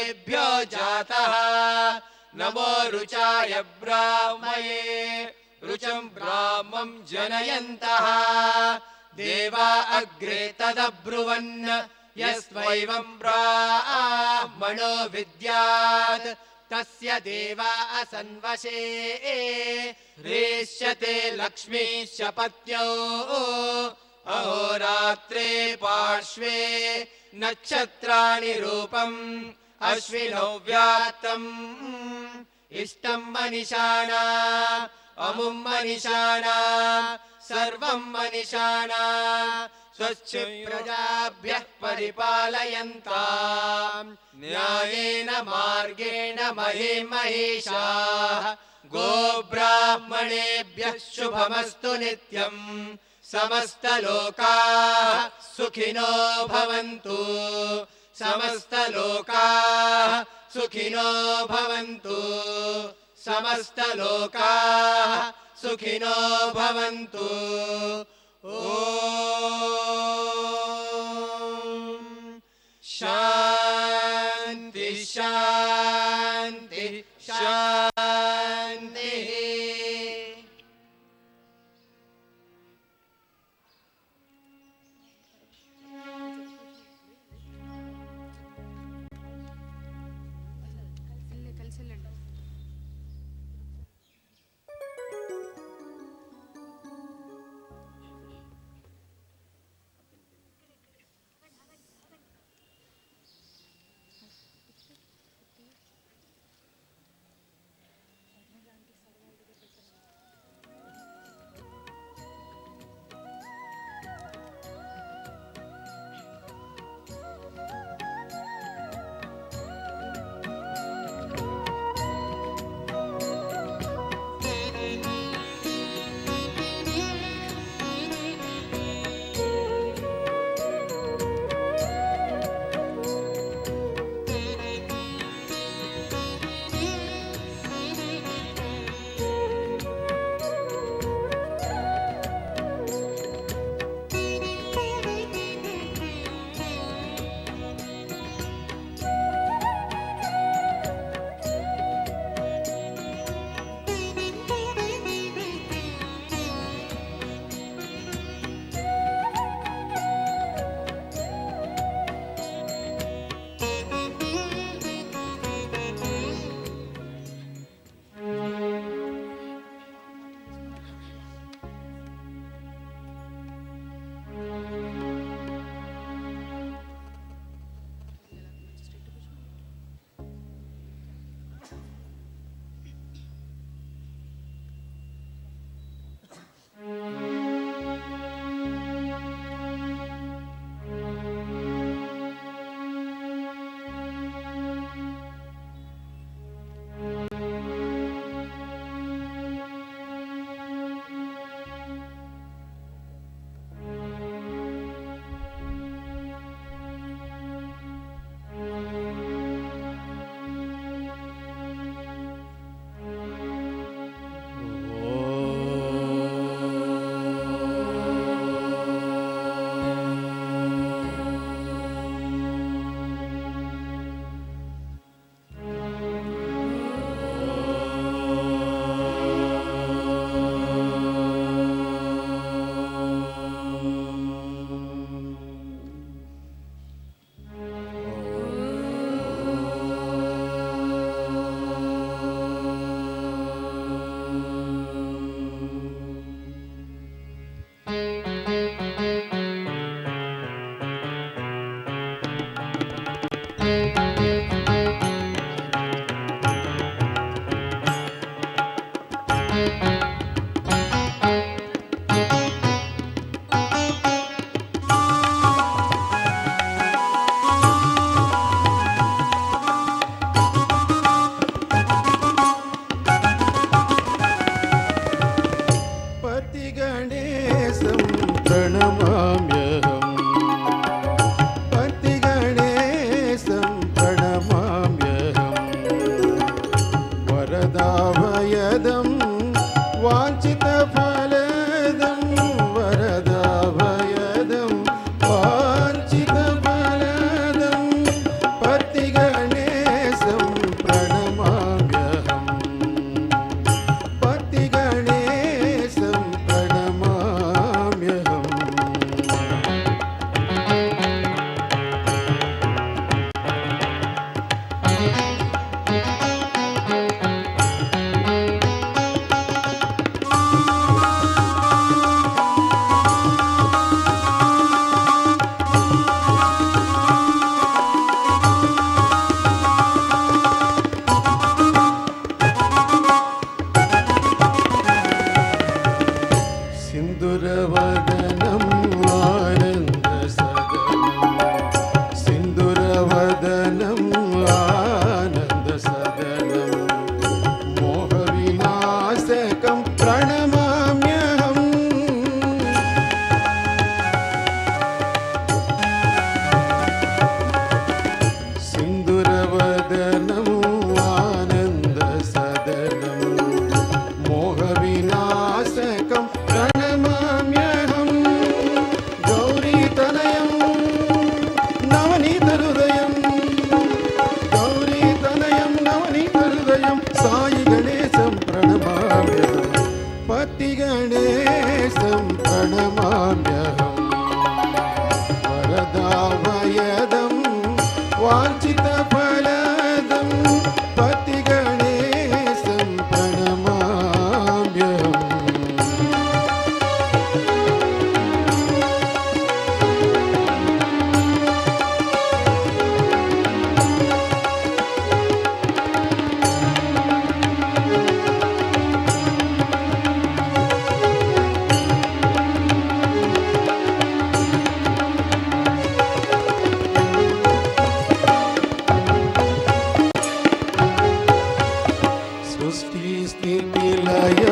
देवेभ्यो जातः नमो रुचाय ब्राह्मये रुचं ब्राह्मं जनयन्तः देवा अग्रे तदब्रुवन् यस्त्वैवं ब्राह्मणो विद्यात् तस्य देवा असन्वशे रेष्यते लक्ष्मीश्च पत्न्यौ अहोरात्रे पार्श्वे नक्षत्राणि रूपम् अश्विनौ व्यात्तम् इष्टं मनिषाणा अमुं मनिषाणा सर्वं मनिषाणा स्वच्छ प्रजाभ्यः परिपालयन्ताम् न्यायेन मार्गेण महीमहेशाः गोब्राह्मणेभ्यः शुभमस्तु नित्यम् समस्तलोकाः सुखिनो भवन्तु समस्तलोकाः सुखिनो भवन्तु समस्तलोकाः सुखिनो भवन्तु ॐ शान्ति शान्ति शान्तिः वाञ्छितफलदं पतिगणेशं प्रणमाम्यहम्।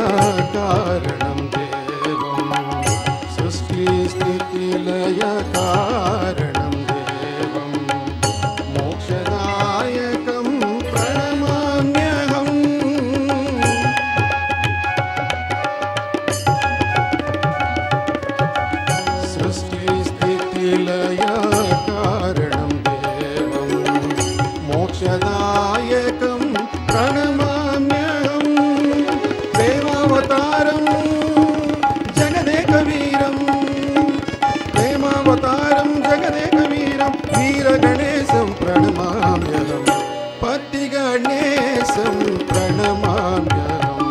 सृष्टिस्थितिलयकारणं देवं सृष्टिस्थितिलयकारणं देवं मोक्षदायकं प्रणमाम्यहम्। सृष्टिस्थितिलयकारणं देवं मोक्षदायकं प्रणमाम्यहम्। प्रेमावतारं जगदेकवीरं प्रेमावतारं जगदेकवीरं वीरगणेशं प्रणमाम्यहम्। पतिगणेशं प्रणमाम्यहम्।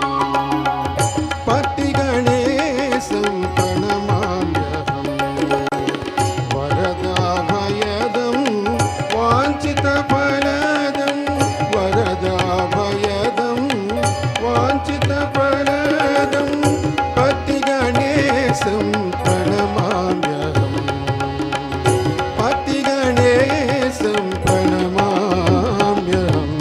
पतिगणेशं प्रणमाम्यहम्। वरदाभयदं वाञ्छितफलदं वरदाभयदं वाञ्छितफलदं पतिगणेशं प्रणमाम्यहम्। पतिगणेशं प्रणमाम्यहम्।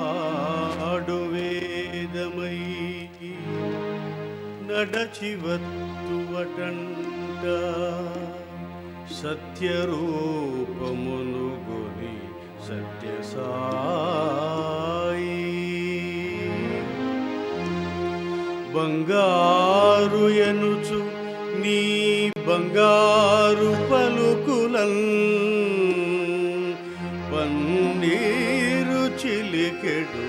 నడయాడు వేదమై నడచివత్తువటంట సత్యరూపమునుగొని సత్యసాయి బంగారు ఎనుచు నీ బంగారు పలుకులన్ పన్నీరు చిలికెడు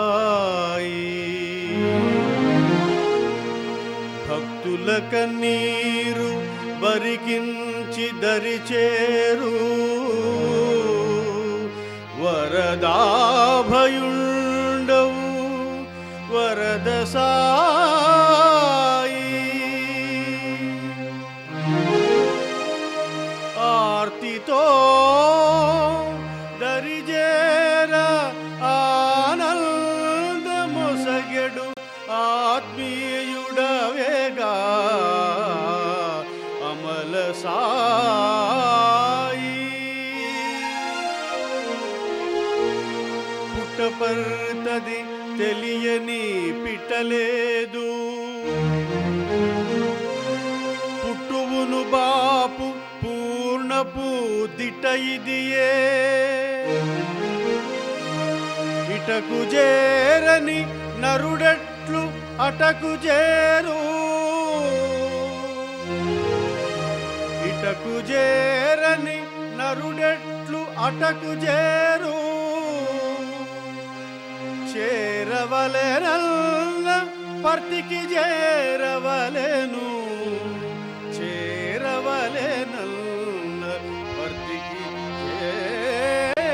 గణవసాయి భక్తుల కన్నీరు బరికించి దరిచేరు వరదాభయుండవు వరద సాయి ఆర్తితో దరిజేర ఆనందమొసగెడు ఆత్మీయుడవేగా అమల సాయి పుట్టపర్తది తెలియని పిట్టలేదు పుట్టువును బాపు పూర్ణపు దిట ఇదియే ఇటకు చేరని నరుడెట్లు అటకు చేరు ఇటకు చేరని నరుడెట్లు అటకు చేరు చేరవలెనల్ల పర్తికి చేరవలెను చేరవలెనల్ల పర్తికి చేరవలెను.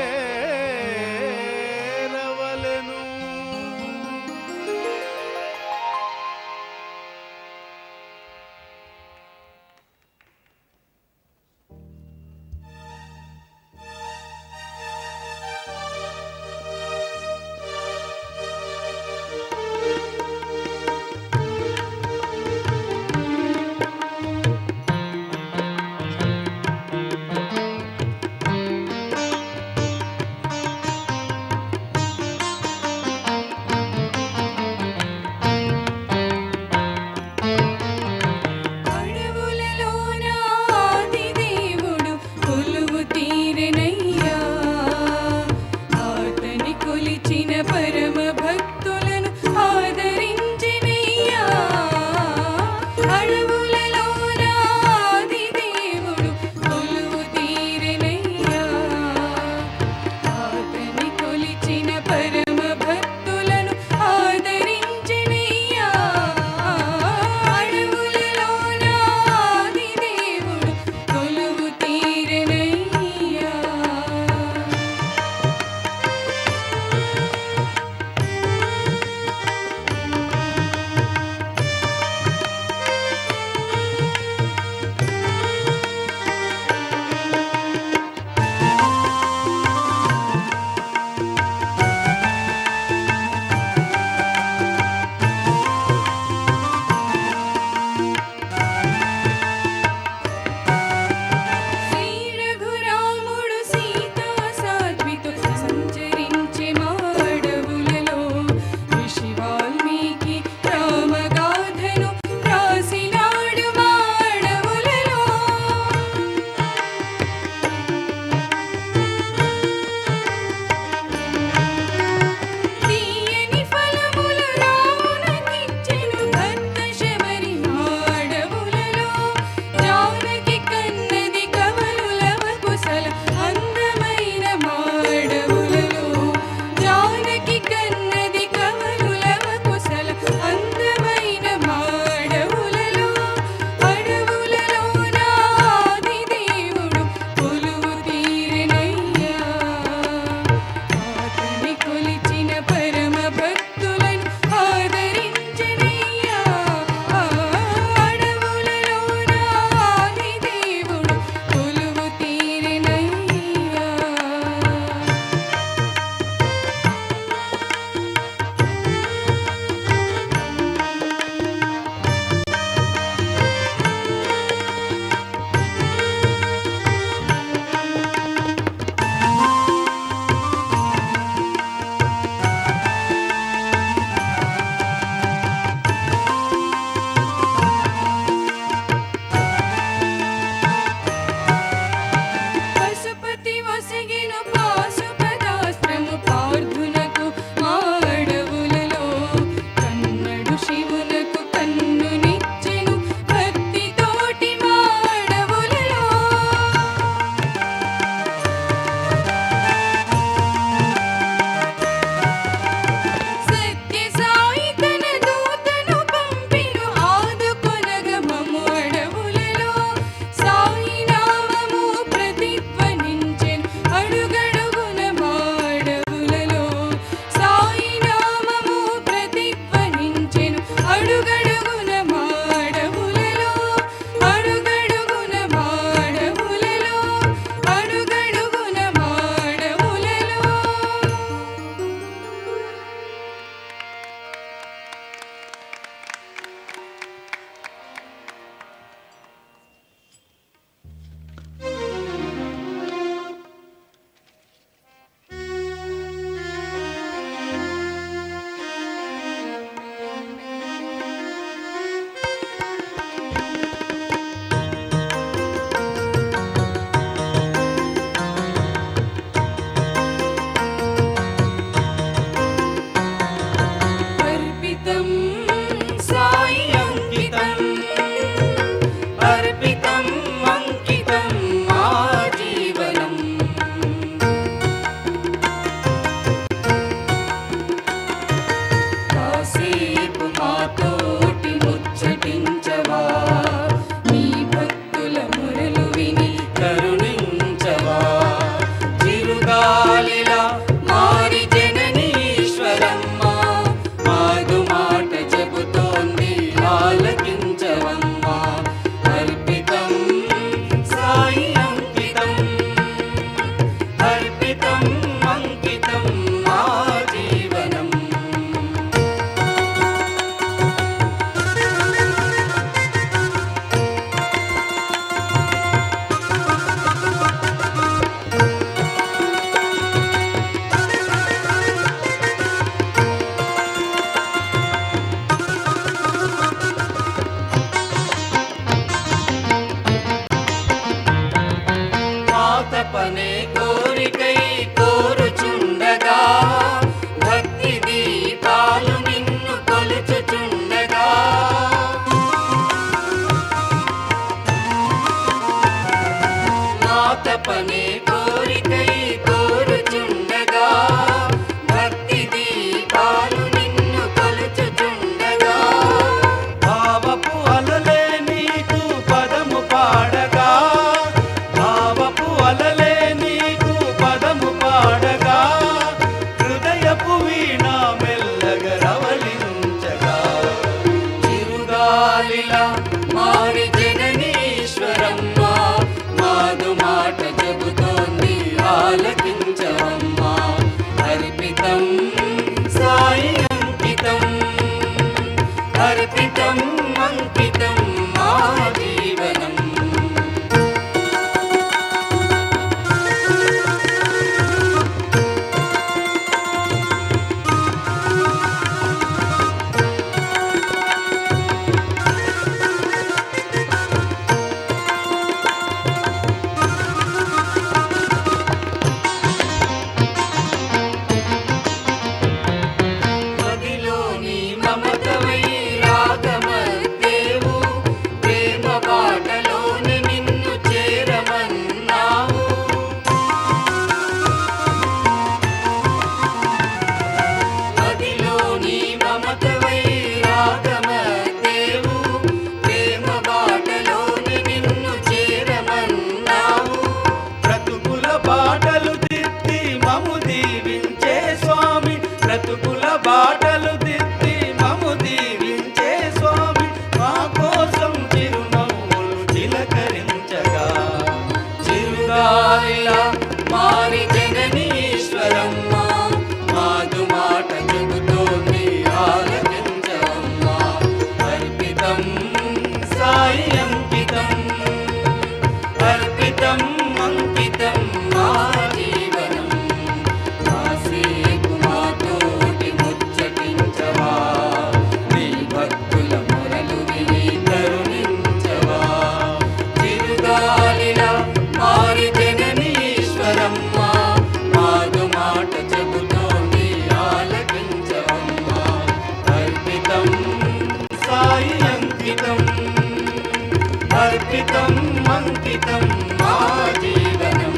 अर्पितम् अंकितं आजीवनम्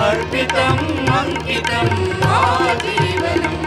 अर्पितम् अंकितं आजीवनम्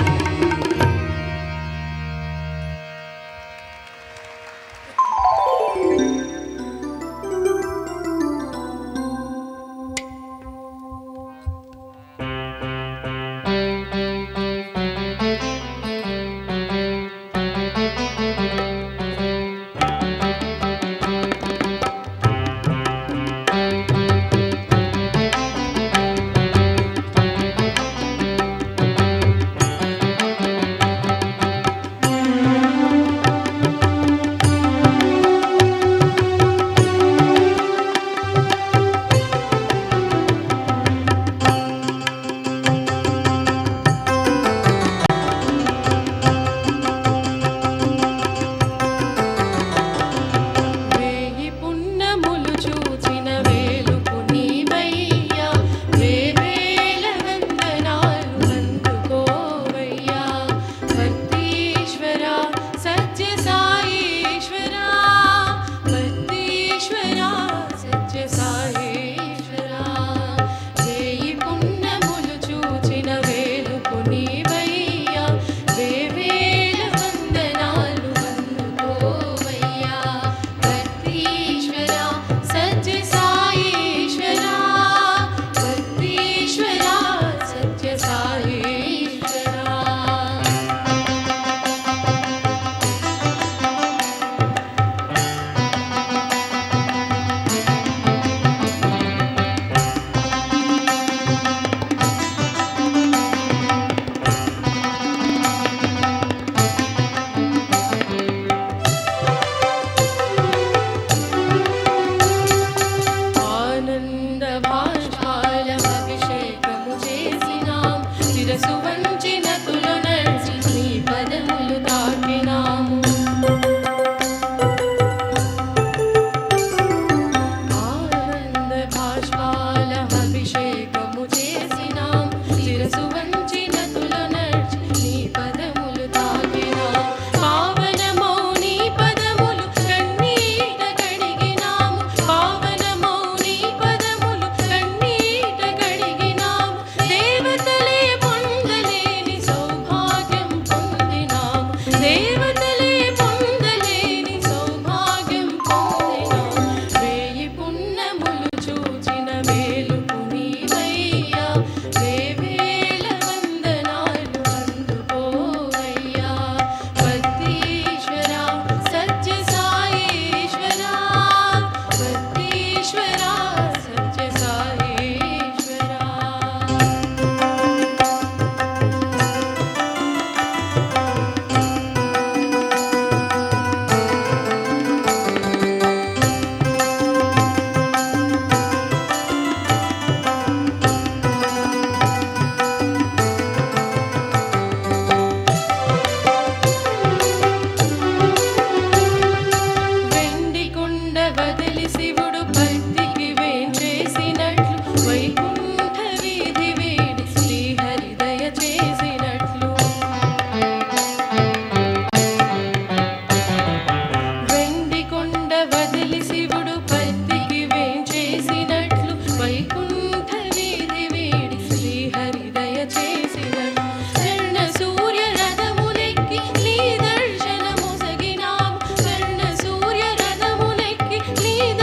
నీ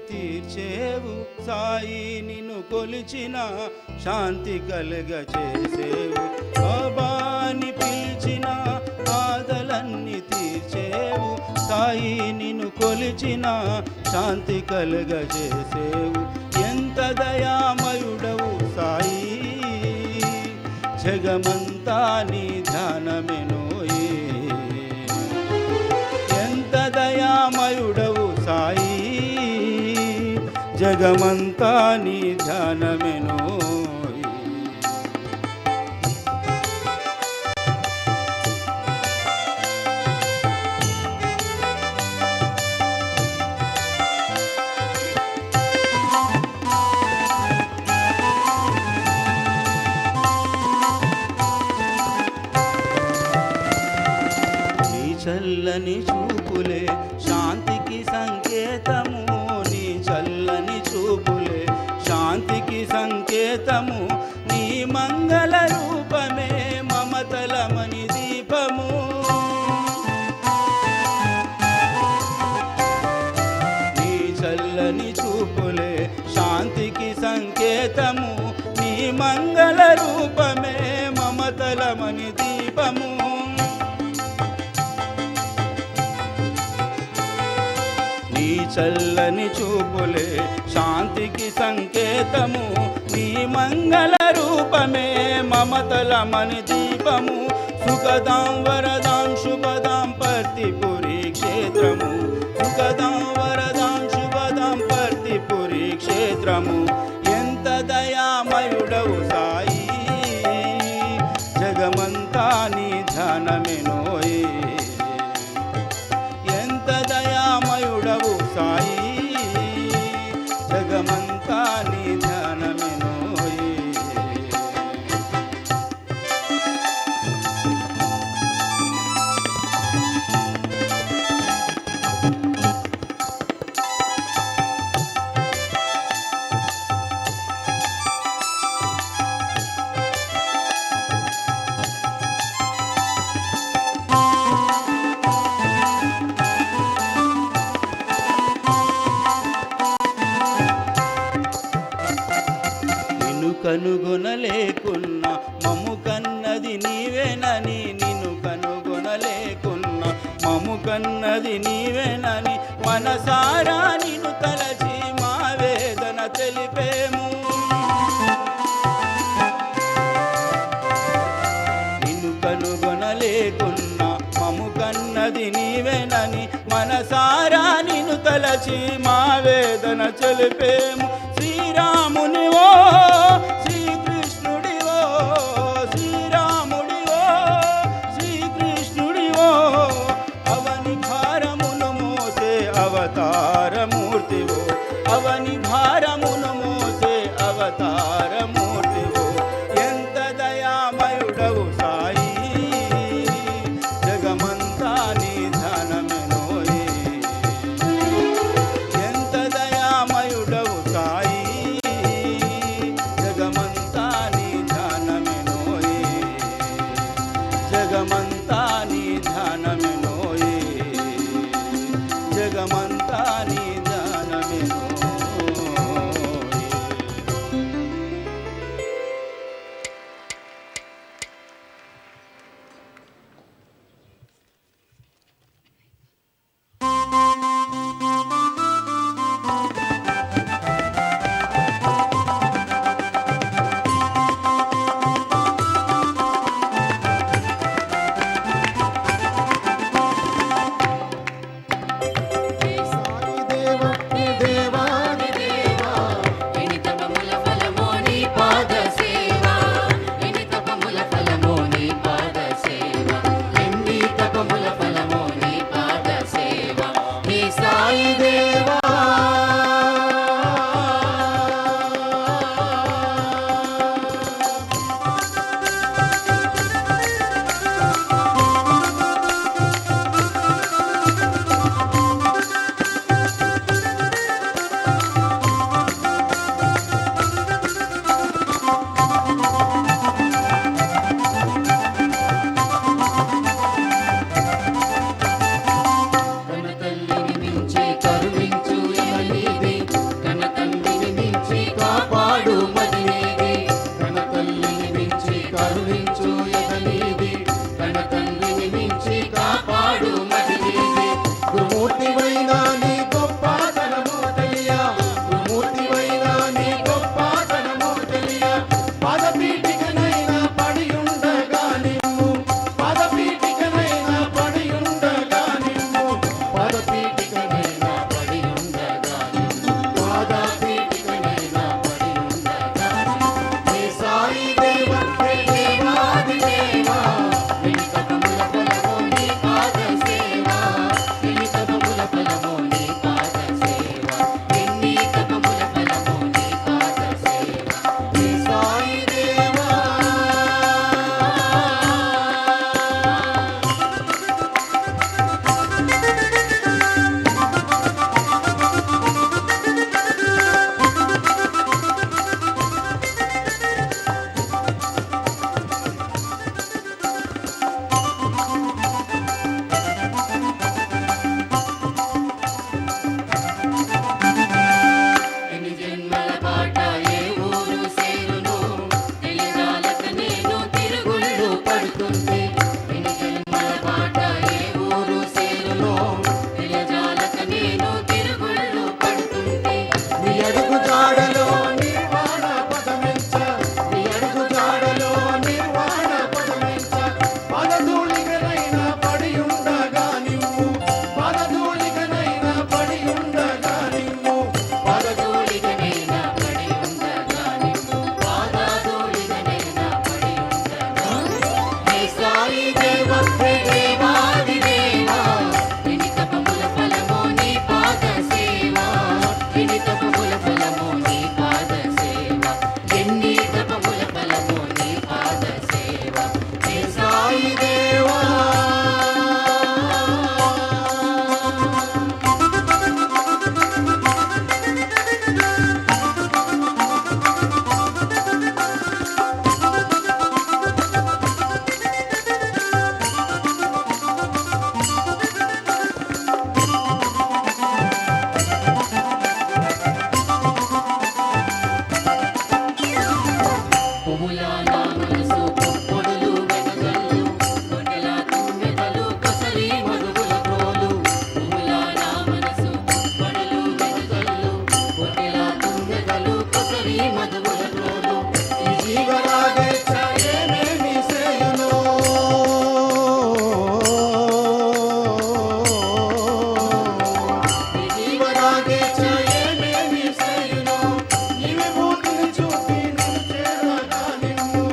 తీర్చేవు సాయి, నిన్ను కొలిచిన శాంతి కలుగ చేసేవు. బాబాని పిలిచిన బాధలన్నీ తీర్చేవు సాయి, నిన్ను కొలిచిన శాంతి కలుగ చేసేవు. ఎంత దయామయుడవు సాయి, జగమంతా నీ ధ్యానమెనోయే. ఎంత దయామయుడవు సాయి, జగమంతా నీ ధ్యానమెనోయే. చల్లని చూపులే శాంతికి సంకేతము, నీ చల్లని చూపులే శాంతికి సంకేతము. నీ మంగళ రూపమే మమతలమణి దీపము. నీ చల్లని చూపులే శాంతికి సంకేతము, నీ మంగళ రూపమే మమతలమణి దీపము. నీ చల్లని చూపులే శాంతికి సంకేతము, నీ మంగళ రూపమే మమతలమణి దీపము. సుఖదాం వరదాం శుభదాం పర్తిపురి క్షేత్రము, సుఖదాం వరదాం శుభదాం పర్తిపురి క్షేత్రము. ఎంత దయామయుడవు సాయి, జగమంతా నీ ధ్యానమెనోయే. ఎంత దయామయుడవు సాయి, జగమంతా నీ ధ్యానమెనోయే. కనుగొనలేకున్నా మము కన్నది నీవేనని, నిన్ను కనుగొనలేకున్నా మము కన్నది నీవేనని, మనసారా నిన్ను తలచి మా వేదన తెలిపేము. నిన్ను కనుగొనలేకున్నా మము కన్నది నీవేనని, మనసారా నిన్ను తలచి మా వేదన తెలిపేము. శ్రీరామునివో శ్రీకృష్ణుడివో, శ్రీరాముడివో శ్రీకృష్ణుడివో, అవని భారమును మోసే అవతారమూర్తివో, అవని భారమును మోసే అవతారమూర్తివో. ఎంత దయామయుడవు సాయి, జగమంతా నీ ధ్యానమెనోయే. ఎంత దయామయుడవు సాయి, బాట ఏ ఊరు సేరును తెలియజాలక నేను తిరుగుళ్ళు పడుతుంటే ఎన్ని జన్మల బాట ఏ ఊరు సేరును తెలియజాలక నేను తిరుగుళ్ళు పడుతుంటే నీ అడుగు జాడలో నిర్వాణ పదమించ నీ అడుగు జాడలో నిర్వాణ పదమించ పదధూళికనైనా పడి ఉండగా నిమ్ము పదధూళికనైనా పడి ఉండగా నిమ్ము పాదధూళికనైనా పడి ఉండగా నిన్ను పాదధూళికనైనా పడి ఉండగా హే సాయి దేవ హే దేవాది దేవా ఎన్ని తపముల ఫలమో నీ పాద సేవ ఎన్ని తపముల ఫలమో నీ పాద సేవ ఎన్ని తపముల ఫలమో నీ పాద సేవ హే సాయి దేవా పువ్వుల నా మనసు పొప్పుడులు వెనగళ్ళు కొండల తుమ్మెదలు కొసరి మరుగుల ప్రోలు పువ్వుల నా మనసు పొప్పుడులు వెనగళ్ళు కొండల తుమ్మెదలు కొసరి మరుగుల ప్రోలు ఈ జీవరాగేచ్ఛ ఏమేమి సేయునో ఈ జీవరాగేచ్ఛ ఏమేమి సేయునో నీ విభూతిని చూపి నిన్ను చేరగా నిమ్ము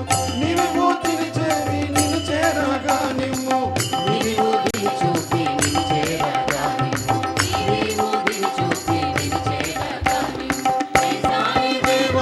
నీ విభూతిని చేరి నిన్ను చేరగా నిమ్ము నీవి ఊదిని చూపి నిన్ను చేరగా నిన్ను నీవి ఊదిని చూపి నిన్ను చేరగా నిన్ను హే సాయి దేవ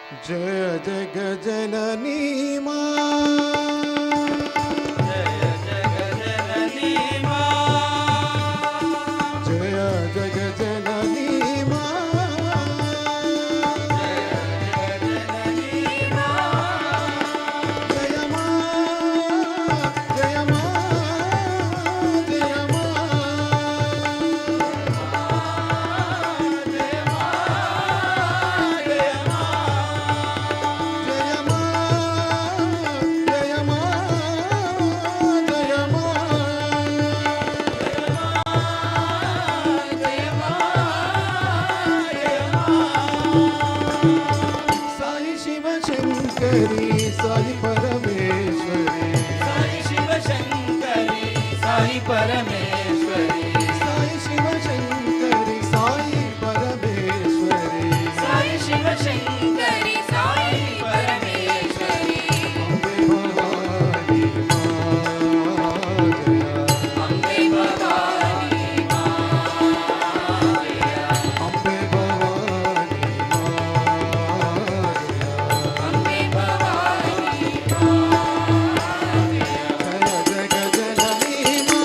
జయ జగజననీ మా జయ జగజననీ మా జయ జగజననీ మా జయ మా జయ మా జయ మా జయమా జయమా జయమా సాయి శివ శంకరి సాయి పరమేశ్వరి సాయి శివ శంకరి సాయి పరమేశ్వరి సాయి శివ శంకరి సాయి పరమేశ్వరి సాయి శివ శంకరి సాయి పరమేశ్వరి అంబే భవాని మా జయ అంబే భవాని అంబే భవాని మా అంబే భవాని జయ జగజననీ మా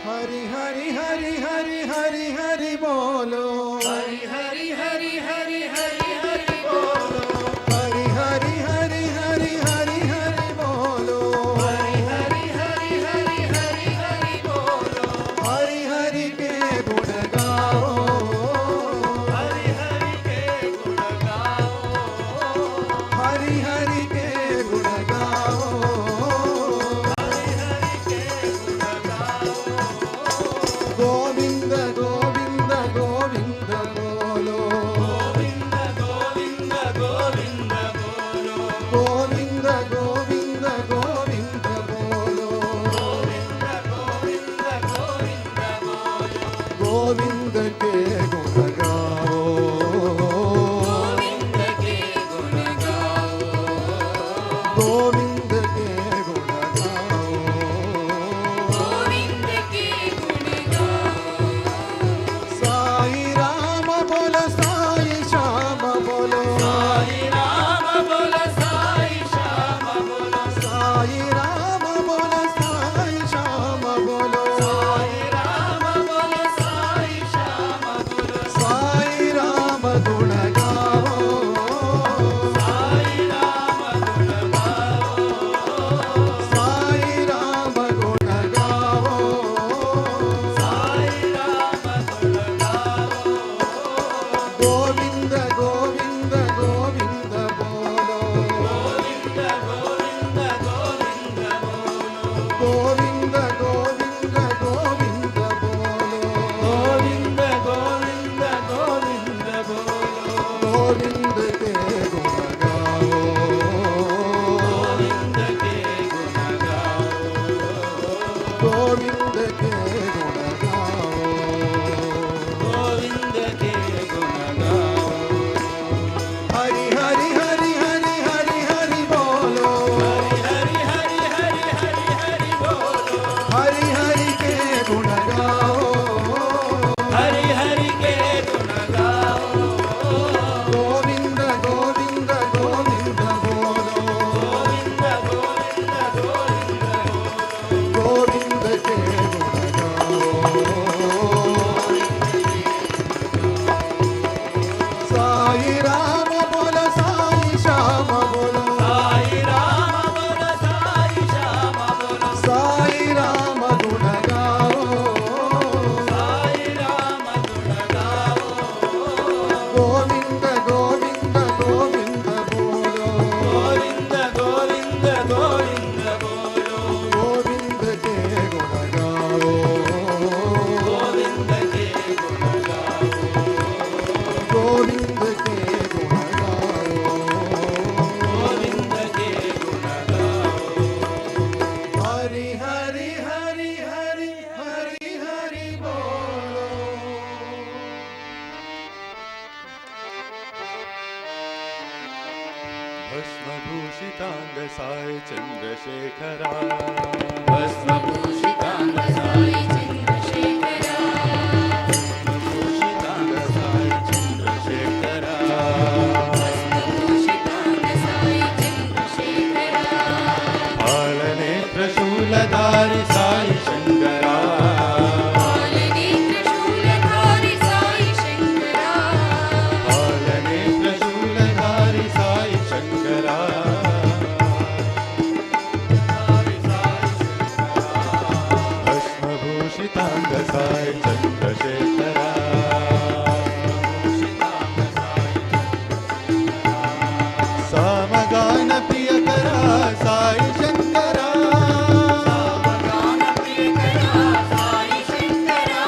हरि हरि हरि हरि हरि हरि बोलो हरि हरि हरि हरि हरि हरि बोलो हरि हरि हरि हरि हरि हरि बोलो हरि हरि हरि हरि हरि हरि बोलो हरि हरि के गुण गाओ हरि हरि के गुण गाओ हरि हरि के गुण गाओ हरि हरि के गुण गाओ गोविंद गोविंद गोविंद बोलो गोविंद गोविंद गोविंद बोलो गोविंद गोविंद गोविंद बोलो गोविंद गोविंद गोविंद बोलो गोविंद के गुण गाओ गोविंद के गुण गाओ गोविंद के गुण गाओ गोविंद के गुण गाओ साई राम बोलो साई श्याम बोलो साई राम बोलो साई श्याम बोलो साई राम बोलो साई श्याम बोलो साई राम बोलो साई श्याम बोलो साई राम गुण गाओ साई राम गुण गाओ साई राम गुण गाओ साई राम गुण गाओ गोविंद गोविंद गोविंद बोलो गोविंद गोविंद गोविंद बोलो गोविंद गोविंद गोविंद बोलो गोविंद गोविंद गोविंद बोलो गोविंद के गुण गाओ गोविंद के गुण गाओ गोविंद के गुण गाओ गोविंद के गुण गाओ हरि हरि हरि हरि हरि हरि बोलो हरि हरि हरि हरि हरि बोलो हरि हरि के गुण गाओ हरि हरि के गुण गाओ गोविंद गोविंद गोविंद बोलो गोविंद गोविंद गोविंद बोलो गोविंद के गुण गाओ साई राम बोलो साई श्याम बोलो साई राम बोलो साई श्याम बोलो साई राम गुण गाओ साई राम गुण गाओ गोविंद गोविंद गोविंद बोलो गोविंद गोविंद गोविंद बोलो गोविंद के गुण गाओ गोविंद के गुण गाओ गोविंद के गुण गाओ गोविंद के गुण गाओ हरि हरि हरि हरि हरि हरि बोलो भस्मभूषितांग साई चंद्रशेखरा भस्मभूषितांग साई चंद्रशेखरा भूषितांग साई चंद्रशेखरा भस्मभूषितांग साई चंद्रशेखरा फालनेत्र शूलधारि साई शंकरा पालनेत्र शूलधारी साई शंकरा फालनेत्र शूलधारि साई शंकरा भस्मभूषितांग साई चंद्रशेखरा सामगान प्रियकरा साई शंकरा गान प्रियकरा साई शंकरा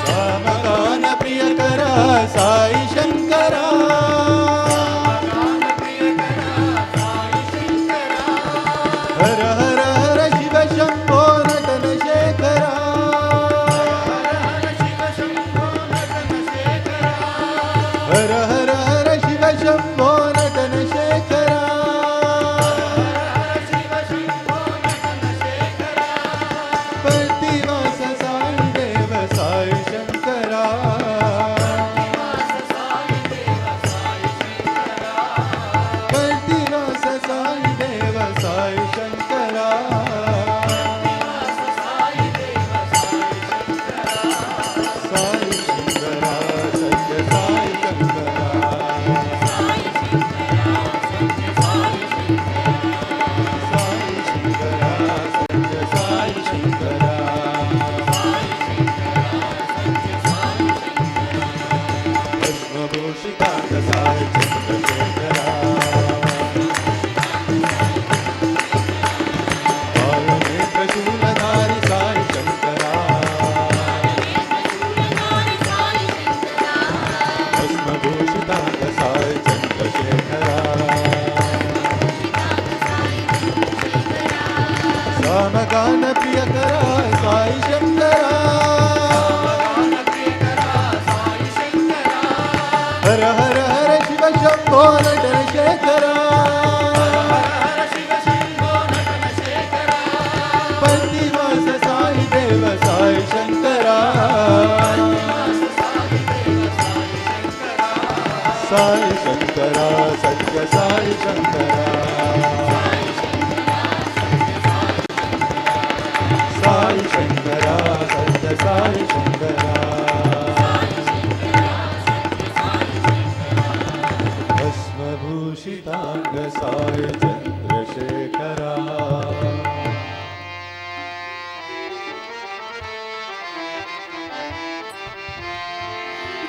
सामगान प्रियकरा साई शंकरा गान प्रियकरा साई शंकरा हर हर हर शिव शंभो नटन शेखरा శంభో నటన శేఖర పతివాస సాయి దేవ సాయి శంకర సాయి శంకర సత్య సాయి శంకర సాయి శంకర సత్య సాయి శంకర భస్మభూషితాంగ సాయి చంద్రశేఖర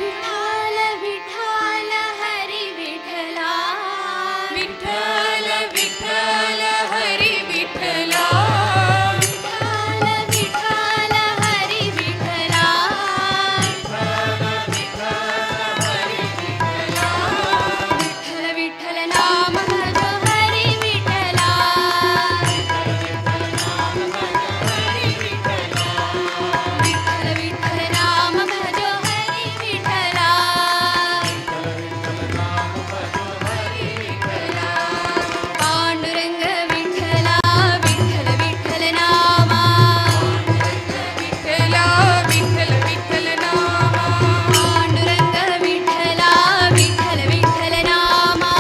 विठाल विठाल हरि विठला विठ्ठल विठ्ठल हरि विठला विठाल विठाल हरि विठला विठ्ठल विठ्ठल नाम भजो हरि विठला विठ्ठल विठ्ठल नाम भजो हरि विठला पांडुरंग विठला विठ्ठल विठ्ठल नामा विठला विठ्ठल विठ्ठल नामा पांडुरंग विठला विठ्ठल विठ्ठल नामा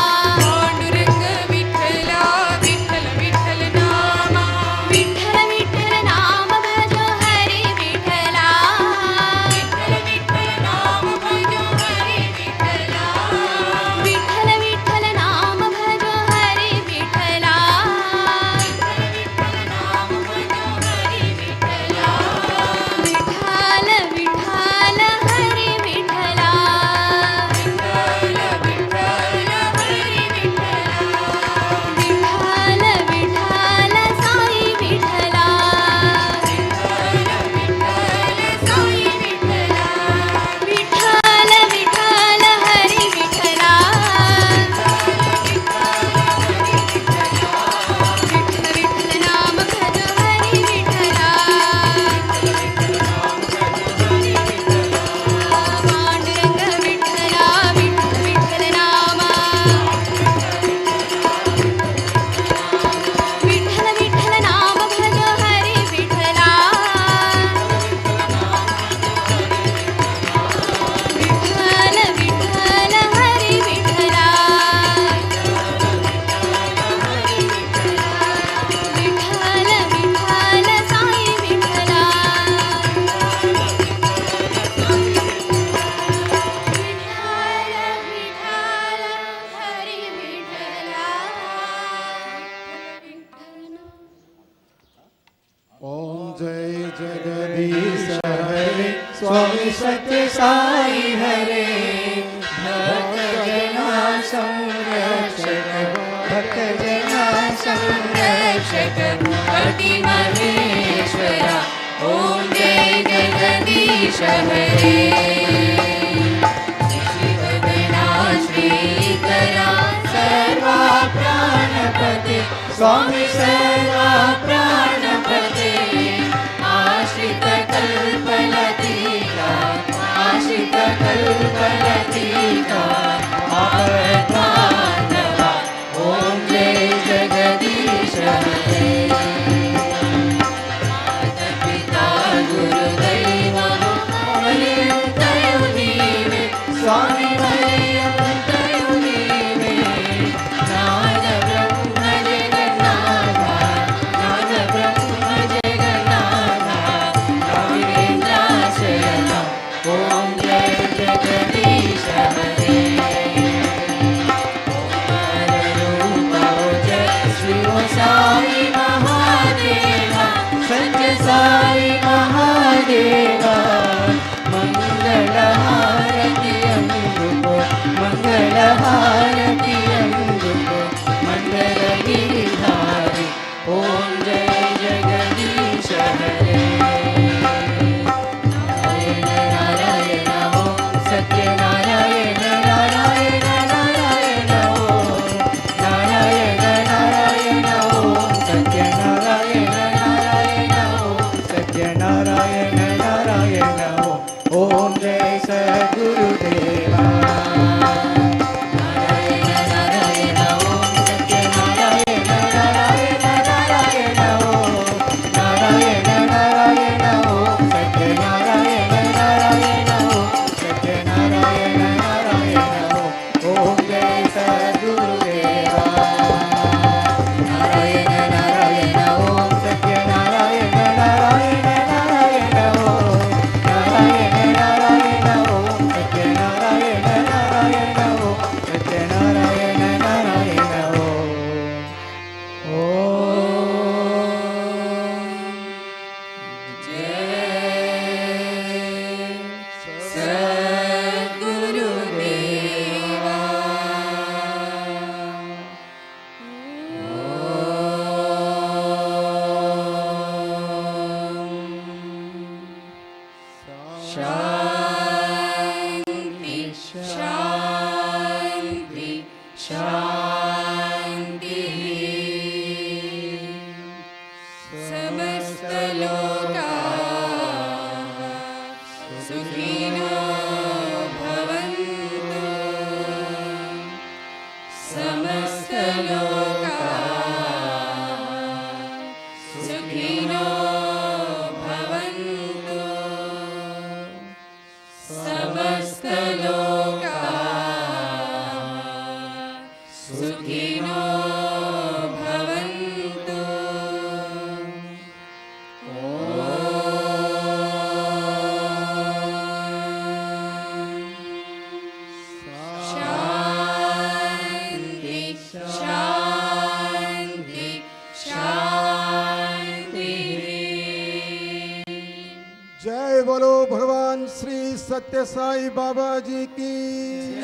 पांडुरंग विठला विठ्ठल विठ्ठल नामा विठ्ठल विठ्ठल नाम भजो हरि विठला विठ्ठल विठ्ठल नाम भजो हरि विठला विठ्ठल विठ्ठल नाम भजो हरि विठला विठ्ठल विठ्ठल हरि विठला विठ्ठल विठ्ठल साई विठला साई विठला विठ्ठल विठ्ठल हरि विठला विठ्ठल विठ्ठल नाम भजो हरि विठला पांडुरंग विठला विठ्ठल विठ्ठल नामा विठ्ठल विठ्ठल नाम भजो हरि विठला विठ्ठल विठ्ठल हरि विठला विठ्ठल विठ्ठल साई विठला विठ्ठल विठ्ठल हरि विठला ओम जय जगदीश हरे स्वामी सत्य साई हरे भक्त जना संरक्षक भक्त जना संरक्षक पति महेश्वरा ओम जय जगदीश हरे शिवगणा श्रीकरा सर्वा प्राणपते स्वामी सर्वा प्राणपते आश्रित कल्पलतिका आश्रित कल्पलतिका आपद्बान्धवा ओम जय जगदीश हरे माता गुरुदैवमो मय्यन्तयो नीवे स्वामी मय्यन्तयो नीवे नाद ब्रह्म जगन्नाथा नाद ब्रह्म जगन्नाथा राघवेन्द्राशरणम् ओम जय जगदीश हरे श्री साई महादेवा सत्य साई महादेवा मंगल हारति अंगुको मंगल हारति अंगुको मंगल गिरिधारी ओम जय जगदीश हरे नारायण नारायण ओम सत्य नारायण नारायण नारायण ओम नारायण नारायण ओम सत्य नारायण नारायण ओम सत्य नारायण नारायण ओम जय सद्गुरुदेवा नारायण शान्ति शान्ति शान्तिः समस्तलोकाः सुखिनो भवन्तु समस्तलोकाः सुखिनो भवन्तु समस्तलोकाः सुखिनो भवन्तु शान्ति शान्ति शान्तिः जय बोलो भगवान श्री सत्य साई बाबा जी की